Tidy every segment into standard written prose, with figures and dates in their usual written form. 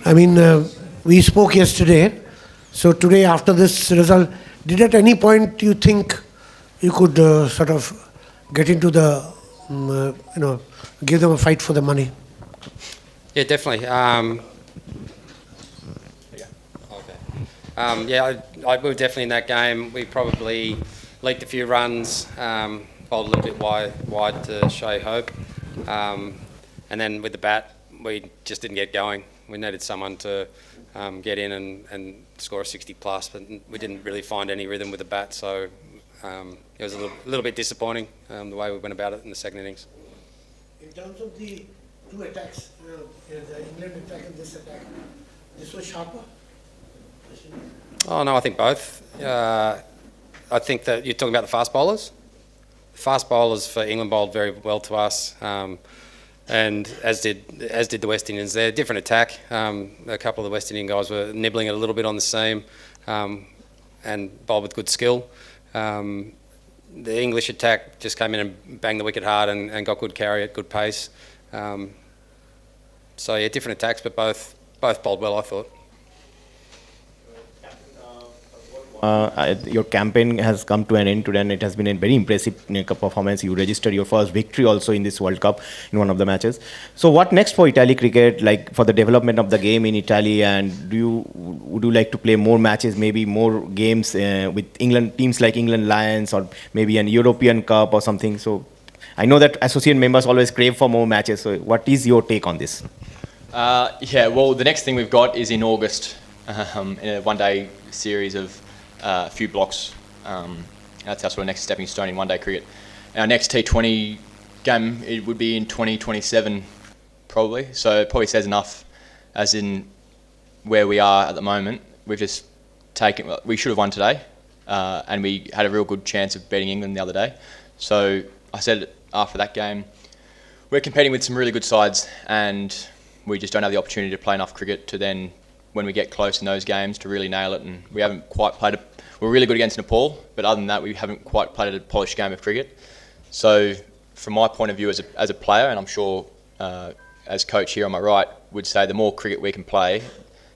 I mean, we spoke yesterday. So today, after this result, did at any point you think you could sort of get into the, give them a fight for the money? Yeah, definitely. We were definitely in that game. We probably leaked a few runs, bowled a little bit wide to show hope. And then with the bat, we just didn't get going. We needed someone to get in and score a 60 plus, but we didn't really find any rhythm with the bat, so it was a little bit disappointing the way we went about it in the second innings. In terms of the two attacks, the England attack and this attack, this was sharper? Oh no, I think both. I think that you're talking about the fast bowlers. The fast bowlers for England bowled very well to us, and as did the West Indians. They're a different attack. A couple of the West Indian guys were nibbling a little bit on the seam, and bowled with good skill. The English attack just came in and banged the wicket hard and got good carry at good pace. So yeah, different attacks, but both bowled well, I thought. Your campaign has come to an end today, and it has been a very impressive performance. You registered your first victory also in this World Cup in one of the matches. So what next for Italy cricket, like for the development of the game in Italy, and would you like to play more matches, maybe more games with England teams like England Lions, or maybe an European Cup or something? So I know that associate members always crave for more matches. So what is your take on this? Well, the next thing we've got is in August, in a one-day series of a few blocks. That's our sort of next stepping stone in one-day cricket. Our next T20 game, it would be in 2027 probably, so it probably says enough as in where we are at the moment. We've just we should have won today, and we had a real good chance of beating England the other day. So I said after that game, we're competing with some really good sides, and we just don't have the opportunity to play enough cricket to then, when we get close in those games, to really nail it. And we haven't quite played we're really good against Nepal, but other than that, we haven't quite played a polished game of cricket. So from my point of view as a player, and I'm sure as coach here on my right would say, the more cricket we can play,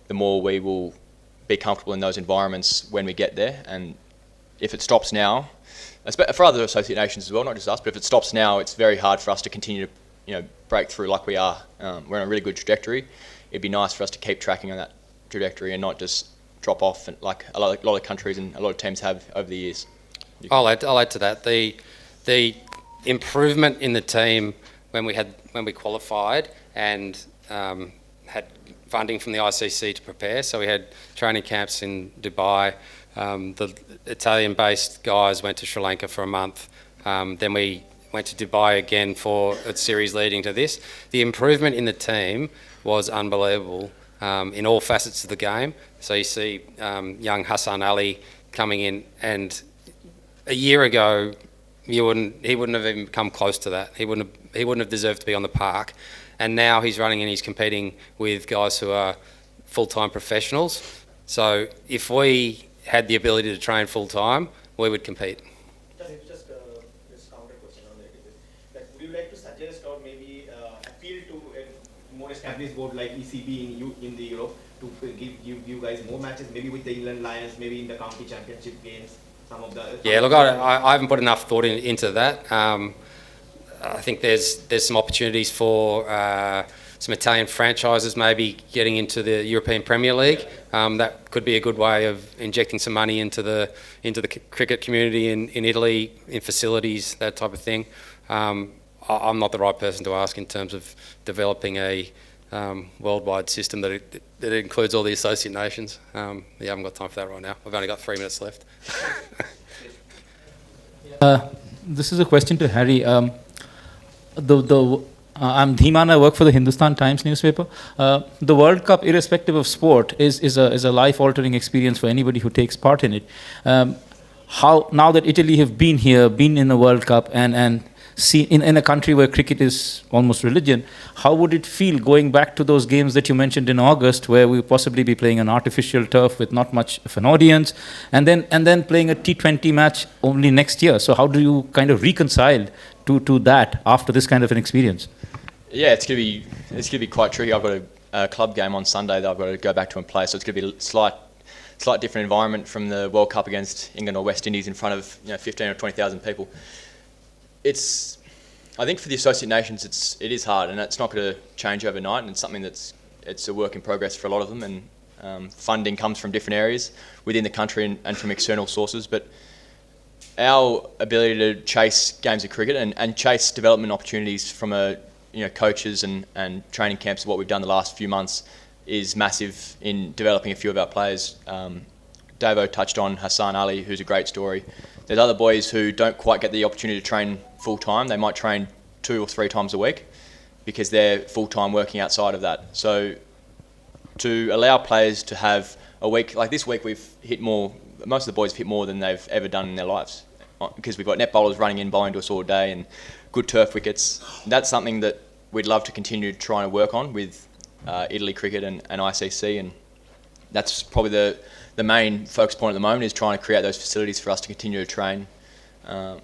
the more we will be comfortable in those environments when we get there. And if it stops now, for other associate nations as well, not just us, but if it stops now, it's very hard for us to continue to break through like we are. We're on a really good trajectory. It'd be nice for us to keep tracking on that trajectory and not just drop off like a lot of countries and a lot of teams have over the years. I'll add to that. The improvement in the team when we qualified and had funding from the ICC to prepare. So we had training camps in Dubai. The Italian-based guys went to Sri Lanka for a month. Then we went to Dubai again for a series leading to this. The improvement in the team was unbelievable in all facets of the game. So you see young Hassan Ali coming in, and a year ago he wouldn't have even come close to that. He wouldn't have deserved to be on the park. And now he's running and he's competing with guys who are full-time professionals. So if we had the ability to train full-time, we would compete. Just counter question on that. Would you like to suggest or maybe appeal to a more established board like ECB in the Europe to give you guys more matches, maybe with the England Lions, maybe in the county championship games, some of the... Yeah, look, I haven't put enough thought into that. I think there's some opportunities for some Italian franchises maybe getting into the European Premier League. That could be a good way of injecting some money into the cricket community in Italy, in facilities, that type of thing. I'm not the right person to ask in terms of developing a worldwide system that includes all the associate nations. I haven't got time for that right now. I've only got 3 minutes left. This is a question to Harry. I'm Dhiman. I work for the Hindustan Times newspaper. The World Cup, irrespective of sport, is a life-altering experience for anybody who takes part in it. How now that Italy have been here, been in the World Cup, and see in a country where cricket is almost religion, how would it feel going back to those games that you mentioned in August, where we possibly be playing an artificial turf with not much of an audience, and then playing a T20 match only next year? So how do you kind of reconcile to that after this kind of an experience? Yeah, it's gonna be quite tricky. I've got a club game on Sunday that I've got to go back to and play. So it's going to be a slight different environment from the World Cup against England or West Indies in front of 15 or 20,000 people. I think for the associate nations, it is hard, and it's not going to change overnight, and it's something it's a work in progress for a lot of them. And funding comes from different areas within the country and from external sources, but our ability to chase games of cricket and chase development opportunities from coaches and training camps, what we've done the last few months, is massive in developing a few of our players. Davo touched on Hassan Ali, who's a great story. There's other boys who don't quite get the opportunity to train full time. They might train 2 or 3 times a week because they're full time working outside of that. So to allow players to have a week, like this week we've hit more, most of the boys have hit more than they've ever done in their lives, because we've got net bowlers running in, bowling to us all day, and good turf wickets. That's something that we'd love to continue trying to work on with Italy Cricket and ICC, and that's probably the main focus point at the moment, is trying to create those facilities for us to continue to train.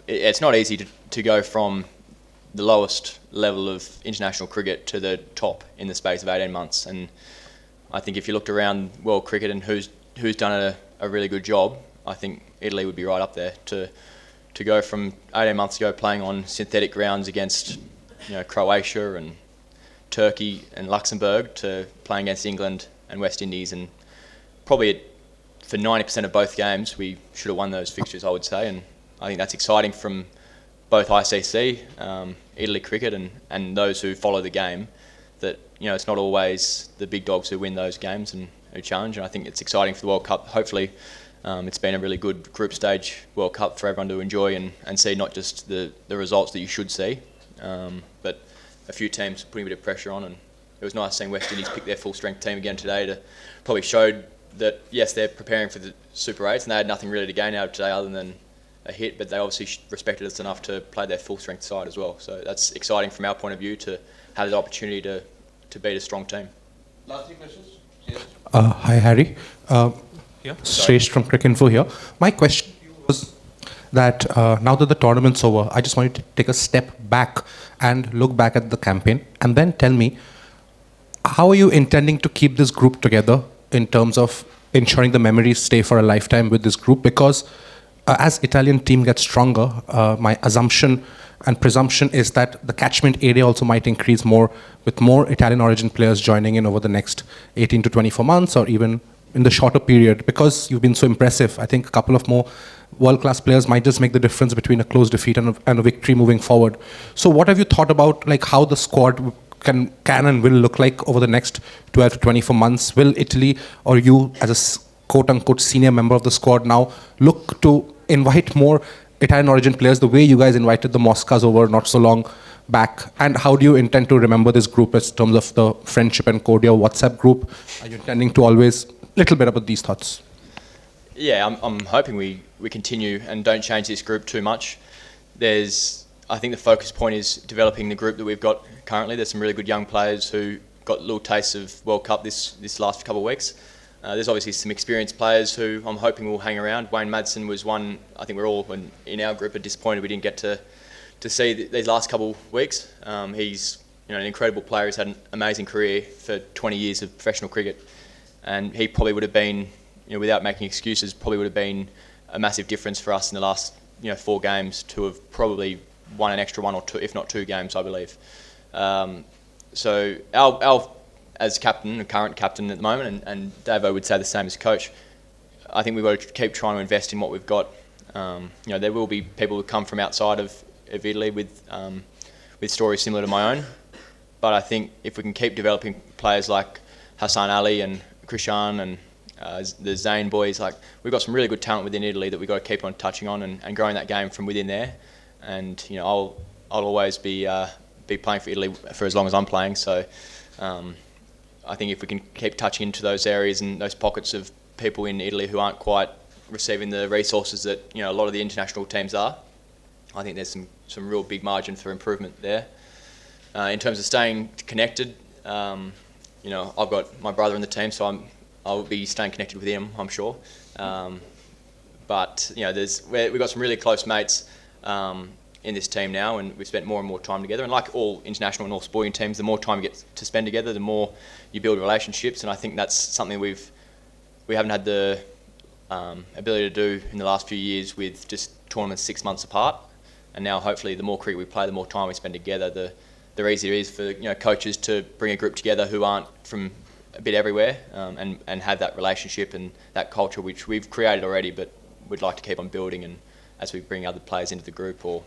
It's not easy to go from the lowest level of international cricket to the top in the space of 18 months, and I think if you looked around world cricket and who's done a really good job, I think Italy would be right up there. To go from 18 months ago playing on synthetic grounds against Croatia and Turkey and Luxembourg to playing against England and West Indies, and probably for 90% of both games we should have won those fixtures, I would say, and I think that's exciting from both ICC, Italy Cricket and those who follow the game, that it's not always the big dogs who win those games and who challenge, and I think it's exciting for the World Cup. Hopefully it's been a really good group stage World Cup for everyone to enjoy and see not just the results that you should see, but a few teams putting a bit of pressure on, and it was nice seeing West Indies pick their full strength team again today. To probably showed that yes, they're preparing for the Super 8s and they had nothing really to gain out of today other than a hit, but they obviously respected us enough to play their full strength side as well. So that's exciting from our point of view to have the opportunity to beat a strong team. Last 3 questions. Yes. Hi, Harry. Sresh from Cricket Info here. My question was that now that the tournament's over, I just wanted to take a step back and look back at the campaign and then tell me, how are you intending to keep this group together in terms of ensuring the memories stay for a lifetime with this group? Because as Italian team gets stronger, my assumption and presumption is that the catchment area also might increase more, with more Italian origin players joining in over the next 18 to 24 months, or even in the shorter period. Because you've been so impressive, I think a couple of more world-class players might just make the difference between a close defeat and a victory moving forward. So what have you thought about, like, how the squad can and will look like over the next 12 to 24 months? Will Italy, or you as a quote-unquote senior member of the squad now, look to invite more Italian origin players the way you guys invited the Moscas over not so long back? And how do you intend to remember this group in terms of the friendship and cordial WhatsApp group? Are you intending to always, little bit about these thoughts? Yeah, I'm hoping we continue and don't change this group too much. I think the focus point is developing the group that we've got currently. There's some really good young players who got little tastes of World Cup this last couple of weeks. There's obviously some experienced players who I'm hoping will hang around. Wayne Madsen was one. I think we're all in our group are disappointed we didn't get to see these last couple of weeks. He's an incredible player. He's had an amazing career for 20 years of professional cricket, and he probably would have been, without making excuses, probably would have been a massive difference for us in the last 4 games to have probably won an extra 1 or 2, if not 2 games, I believe. So our as captain, the current captain at the moment, and Davo would say the same as coach, I think we've got to keep trying to invest in what we've got. There will be people who come from outside of Italy with stories similar to my own, but I think if we can keep developing players like Hassan Ali and Krishan and the Zayn boys, like, we've got some really good talent within Italy that we've got to keep on touching on and growing that game from within there. And I'll always be playing for Italy for as long as I'm playing. So I think if we can keep touching into those areas and those pockets of people in Italy who aren't quite receiving the resources that a lot of the international teams are, I think there's some real big margin for improvement there. In terms of staying connected, I've got my brother in the team, so I'll be staying connected with him, I'm sure. But we've got some really close mates in this team now, and we've spent more and more time together. And like all international and all sporting teams, the more time you get to spend together, the more you build relationships. And I think that's something we haven't had the ability to do in the last few years with just tournaments 6 months apart. And now hopefully the more cricket we play, the more time we spend together, the easier it is for coaches to bring a group together who aren't from a bit everywhere, and have that relationship and that culture which we've created already, but we'd like to keep on building, and as we bring other players into the group or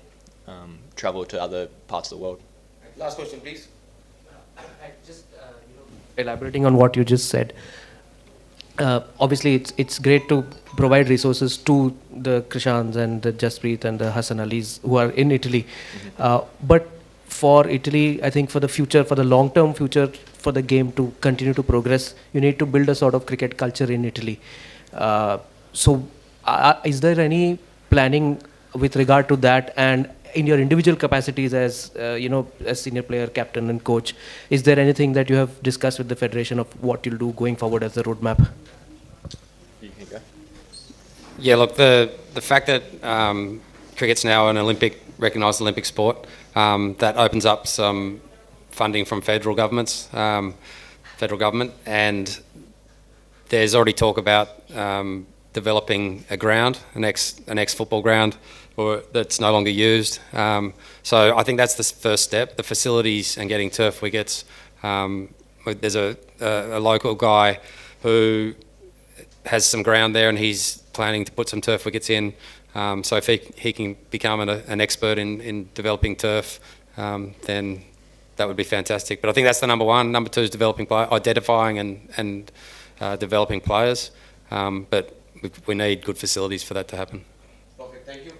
travel to other parts of the world. Last question, please. Just elaborating on what you just said. Obviously, it's great to provide resources to the Krishans and the Jasprit and the Hassan Alis who are in Italy. But for Italy, I think for the future, for the long-term future, for the game to continue to progress, you need to build a sort of cricket culture in Italy. So, is there any planning with regard to that? And in your individual capacities as as senior player, captain, and coach, is there anything that you have discussed with the federation of what you'll do going forward as a roadmap? You can go. Yeah, look, the fact that cricket's now an recognised Olympic sport, that opens up some funding from federal government, and there's already talk about developing a ground, an ex-football ground, that's no longer used. So I think that's the first step, the facilities and getting turf wickets. There's a local guy who has some ground there, and he's planning to put some turf wickets in. So if he can become an expert in developing turf, then that would be fantastic. But I think that's the number one. Number two is identifying and developing players. But we need good facilities for that to happen. Perfect. Thank you.